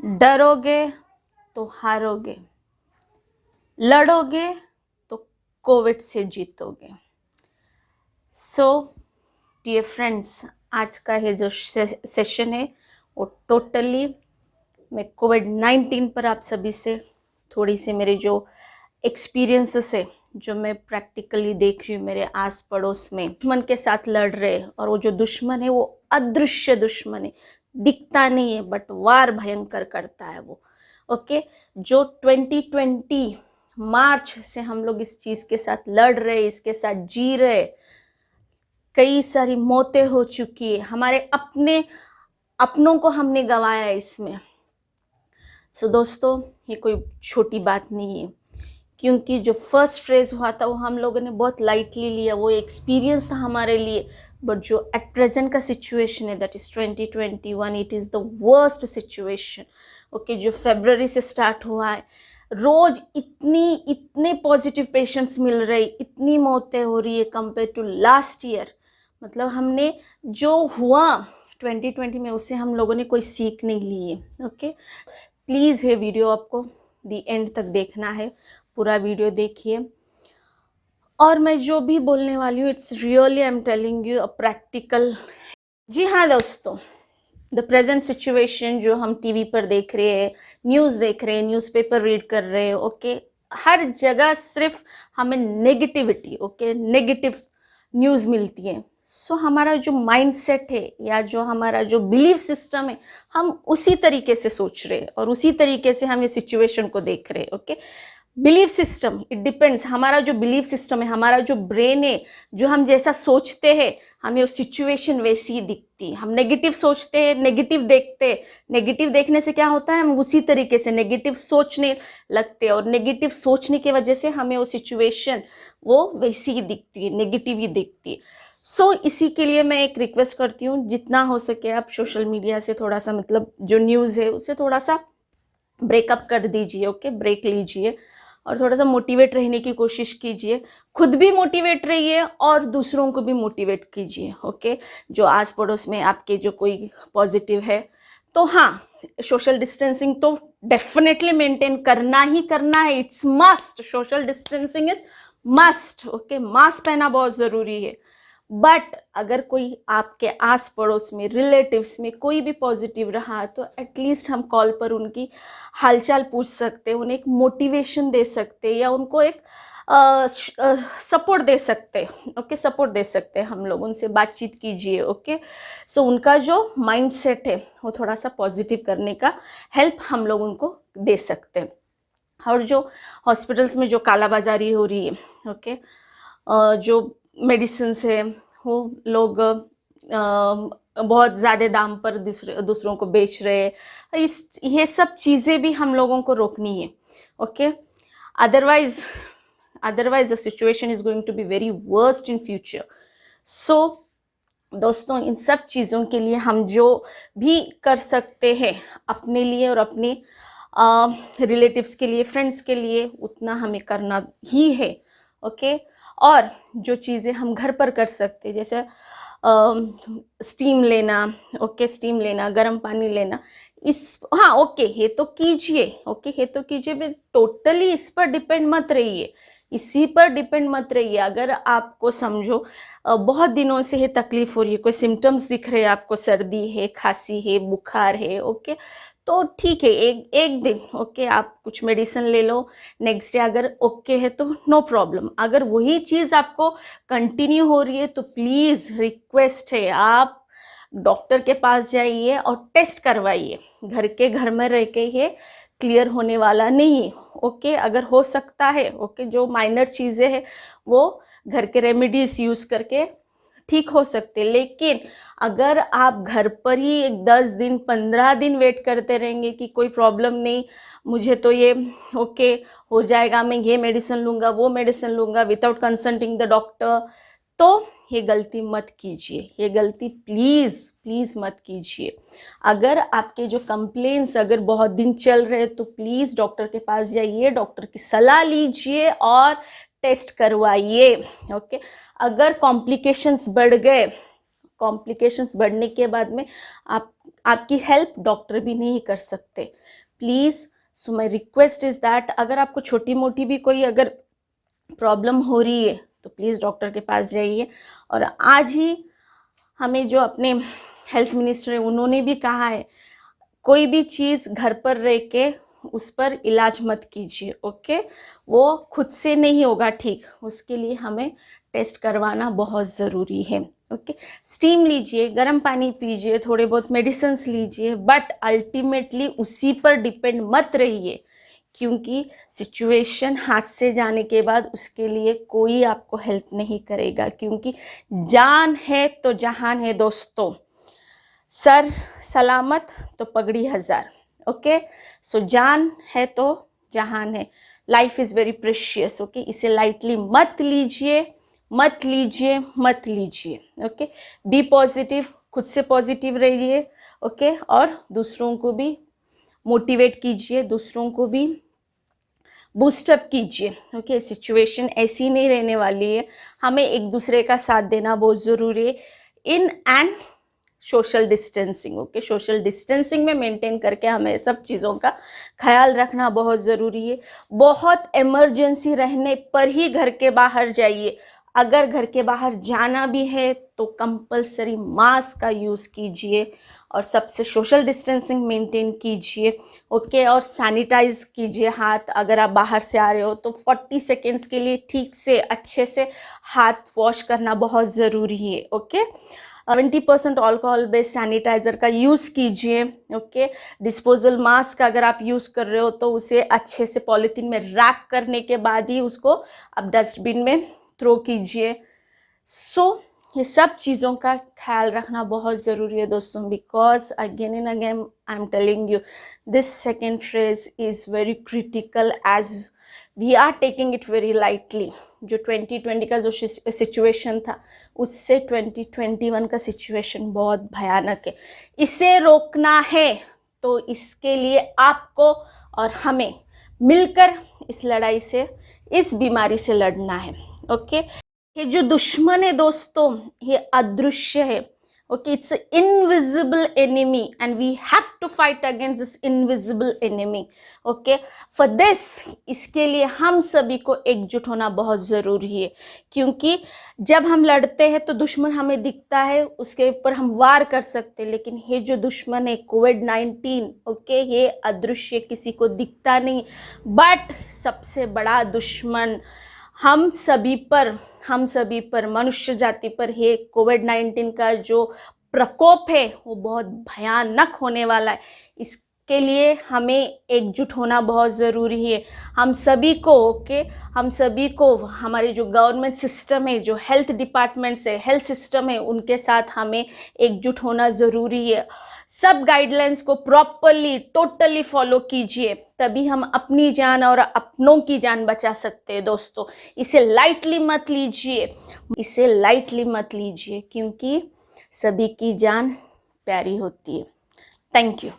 डरोगे तो हारोगे, लड़ोगे तो कोविड से जीतोगे। सो डियर फ्रेंड्स, आज का ये जो सेशन है वो टोटली मैं कोविड-19 पर आप सभी से थोड़ी सी मेरे जो एक्सपीरियंसेस है, जो मैं प्रैक्टिकली देख रही हूँ मेरे आस पड़ोस में, दुश्मन के साथ लड़ रहे, और वो जो दुश्मन है वो अदृश्य दुश्मन है, दिखता नहीं है बट वार भयंकर करता है वो। ओके, जो 2020 मार्च से हम लोग इस चीज़ के साथ लड़ रहे, इसके साथ जी रहे, कई सारी मौतें हो चुकी है, हमारे अपनों को हमने गंवाया इसमें। सो दोस्तों, ये कोई छोटी बात नहीं है, क्योंकि जो फर्स्ट फ्रेज हुआ था वो हम लोगों ने बहुत लाइटली लिया, वो एक्सपीरियंस था हमारे लिए। बट जो एट प्रेजेंट का सिचुएशन है, that is 2021, it is the worst situation. Okay, जो फरवरी से स्टार्ट हुआ है, रोज इतने पॉजिटिव पेशेंट्स मिल रहे, इतनी मौतें हो रही है कंपेयर टू लास्ट ईयर। मतलब हमने जो हुआ 2020 में, उससे हम लोगों ने कोई सीख नहीं ली है। ओके, प्लीज़ ये वीडियो आपको दी एंड तक देखना है, पूरा वीडियो देखिए। और मैं जो भी बोलने वाली हूँ, it's really I am telling you a practical. जी हाँ दोस्तों, द प्रेजेंट सिचुएशन जो हम टीवी पर देख रहे हैं, न्यूज़ देख रहे हैं, न्यूज़पेपर रीड कर रहे हैं, ओके, हर जगह सिर्फ हमें नेगेटिविटी, ओके, नेगेटिव न्यूज़ मिलती है। सो हमारा जो माइंडसेट है या जो हमारा जो बिलीफ सिस्टम है, हम उसी तरीके से सोच रहे हैं और उसी तरीके से हम ये सिचुएशन को देख रहे हैं। Okay, belief system, it depends, हमारा जो बिलीफ सिस्टम है, हमारा जो ब्रेन है, जो हम जैसा सोचते हैं, हमें वो सिचुएशन वैसी ही दिखती है। हम नेगेटिव सोचते हैं, नेगेटिव देखते हैं, नेगेटिव देखने से क्या होता है, हम उसी तरीके से नेगेटिव सोचने लगते हैं, और नेगेटिव सोचने की वजह से हमें वो सिचुएशन वो वैसी ही दिखती है, नेगेटिव ही दिखती है। सो इसी के लिए मैं एक रिक्वेस्ट करती हूँ, जितना हो सके आप सोशल मीडिया से थोड़ा सा, मतलब जो न्यूज़ है उसे थोड़ा सा ब्रेकअप कर दीजिए। ओके, ब्रेक लीजिए और थोड़ा सा मोटिवेट रहने की कोशिश कीजिए, खुद भी मोटिवेट रहिए और दूसरों को भी मोटिवेट कीजिए। ओके, जो आस पड़ोस में आपके जो कोई पॉजिटिव है, तो हाँ, सोशल डिस्टेंसिंग तो डेफिनेटली मेंटेन करना ही करना है, it's must, social distancing is must. Okay, mask पहना बहुत ज़रूरी है। बट अगर कोई आपके आस पड़ोस में, रिलेटिव्स में कोई भी पॉजिटिव रहा, तो एटलीस्ट हम कॉल पर उनकी हालचाल पूछ सकते हैं, उन्हें एक मोटिवेशन दे सकते हैं, या उनको एक सपोर्ट दे सकते हैं। ओके, सपोर्ट दे सकते हैं हम लोग, उनसे बातचीत कीजिए। ओके, सो उनका जो माइंडसेट है वो थोड़ा सा पॉजिटिव करने का हेल्प हम लोग उनको दे सकते हैं। और जो हॉस्पिटल्स में जो कालाबाजारी हो रही है, ओके, जो मेडिसिन्स है वो लोग बहुत ज़्यादा दाम पर दूसरों को बेच रहे हैं, ये सब चीज़ें भी हम लोगों को रोकनी है। Okay, otherwise the situation is going to be very worst in future. So दोस्तों, इन सब चीज़ों के लिए हम जो भी कर सकते हैं अपने लिए और अपने रिलेटिव्स के लिए, फ्रेंड्स के लिए, उतना हमें करना ही है। ओके, और जो चीज़ें हम घर पर कर सकते, जैसे स्टीम लेना, ओके, स्टीम लेना, गर्म पानी लेना, हाँ, ओके, ये तो कीजिए। ओके, ये तो कीजिए, बट टोटली इस पर डिपेंड मत रहिए, इसी पर डिपेंड मत रहिए। अगर आपको समझो बहुत दिनों से ये तकलीफ हो रही है, कोई सिम्टम्स दिख रहे हैं आपको, सर्दी है, खांसी है, बुखार है, ओके, तो ठीक है, एक दिन ओके आप कुछ मेडिसिन ले लो, नेक्स्ट डे अगर ओके है तो नो प्रॉब्लम। अगर वही चीज़ आपको कंटिन्यू हो रही है तो प्लीज़ रिक्वेस्ट है, आप डॉक्टर के पास जाइए और टेस्ट करवाइए। घर में रह के ये क्लियर होने वाला नहीं है। ओके, अगर हो सकता है, ओके, जो माइनर चीज़ें हैं वो घर के रेमेडीज यूज़ करके ठीक हो सकते, लेकिन अगर आप घर पर ही 10 दिन 15 दिन वेट करते रहेंगे कि कोई प्रॉब्लम नहीं, मुझे तो ये ओके हो जाएगा, मैं ये मेडिसिन लूँगा, वो मेडिसिन लूँगा विदाउट कंसल्टिंग द डॉक्टर, तो ये गलती मत कीजिए, ये गलती प्लीज़ मत कीजिए। अगर आपके जो कंप्लेंट्स अगर बहुत दिन चल रहे हैं तो प्लीज़ डॉक्टर के पास जाइए, डॉक्टर की सलाह लीजिए और टेस्ट करवाइए। ओके, अगर कॉम्प्लिकेशंस बढ़ गए कॉम्प्लिकेशंस बढ़ने के बाद में आपकी हेल्प डॉक्टर भी नहीं कर सकते। Please, so my request is that अगर आपको छोटी मोटी भी कोई अगर प्रॉब्लम हो रही है तो प्लीज़ डॉक्टर के पास जाइए। और आज ही हमें जो अपने हेल्थ मिनिस्टर है उन्होंने भी कहा है, कोई भी चीज़ घर पर रह के उस पर इलाज मत कीजिए, ओके। वो खुद से नहीं होगा ठीक, उसके लिए हमें टेस्ट करवाना बहुत ज़रूरी है, ओके। स्टीम लीजिए, गर्म पानी पीजिए, थोड़े बहुत मेडिसिन्स लीजिए, बट अल्टीमेटली उसी पर डिपेंड मत रहिए, क्योंकि सिचुएशन हाथ से जाने के बाद उसके लिए कोई आपको हेल्प नहीं करेगा, क्योंकि जान है तो जहान है दोस्तों। सर सलामत तो पगड़ी हजार, ओके। सो जान है तो जहान है। Life is very precious, okay. इसे लाइटली मत लीजिए, मत लीजिए, मत लीजिए, ओके। बी पॉजिटिव, खुद से पॉजिटिव रहिए, ओके। और दूसरों को भी मोटिवेट कीजिए, दूसरों को भी बूस्टअप कीजिए, ओके। सिचुएशन ऐसी नहीं रहने वाली है, हमें एक दूसरे का साथ देना बहुत ज़रूरी है in and social distancing, okay. Social distancing में मेंटेन करके हमें सब चीज़ों का ख्याल रखना बहुत ज़रूरी है। बहुत इमरजेंसी रहने पर ही घर के बाहर जाइए। अगर घर के बाहर जाना भी है तो कंपलसरी मास्क का यूज़ कीजिए और सबसे सोशल डिस्टेंसिंग मेंटेन कीजिए, ओके। और सैनिटाइज कीजिए हाथ। अगर आप बाहर से आ रहे हो तो 40 सेकेंड्स के लिए ठीक से अच्छे से हाथ वॉश करना बहुत ज़रूरी है, ओके। 20% अल्कोहल बेस्ड सैनिटाइज़र का यूज़ कीजिए, ओके। डिस्पोजल मास्क अगर आप यूज़ कर रहे हो तो उसे अच्छे से पॉलीथीन में रैप करने के बाद ही उसको आप डस्टबिन में थ्रो कीजिए। सो ये सब चीज़ों का ख्याल रखना बहुत ज़रूरी है दोस्तों, because again and again I am telling you this second phase is very critical as we are taking it very lightly. जो 2020 का जो सिचुएशन था उससे 2021 का सिचुएशन बहुत भयानक है। इसे रोकना है तो इसके लिए आपको और हमें मिलकर इस लड़ाई से, इस बीमारी से लड़ना है, ओके। ये जो दुश्मन है दोस्तों ये अदृश्य है, okay. It's invisible enemy and we have to fight against this invisible enemy, okay. For this, इसके लिए हम सभी को एकजुट होना बहुत ज़रूरी है, क्योंकि जब हम लड़ते हैं तो दुश्मन हमें दिखता है, उसके ऊपर हम वार कर सकते हैं, लेकिन ये जो दुश्मन है कोविड-19, ओके, ये अदृश्य, किसी को दिखता नहीं, बट सबसे बड़ा दुश्मन हम सभी पर मनुष्य जाति पर है। कोविड-19 का जो प्रकोप है वो बहुत भयानक होने वाला है। इसके लिए हमें एकजुट होना बहुत ज़रूरी है। हम सभी को, ओके, हम सभी को हमारे जो गवर्नमेंट सिस्टम है, जो हेल्थ डिपार्टमेंट्स है, हेल्थ सिस्टम है, उनके साथ हमें एकजुट होना ज़रूरी है। सब गाइडलाइंस को प्रॉपरली टोटली फॉलो कीजिए, तभी हम अपनी जान और अपनों की जान बचा सकते हैं दोस्तों। इसे लाइटली मत लीजिए, इसे लाइटली मत लीजिए, क्योंकि सभी की जान प्यारी होती है। Thank you.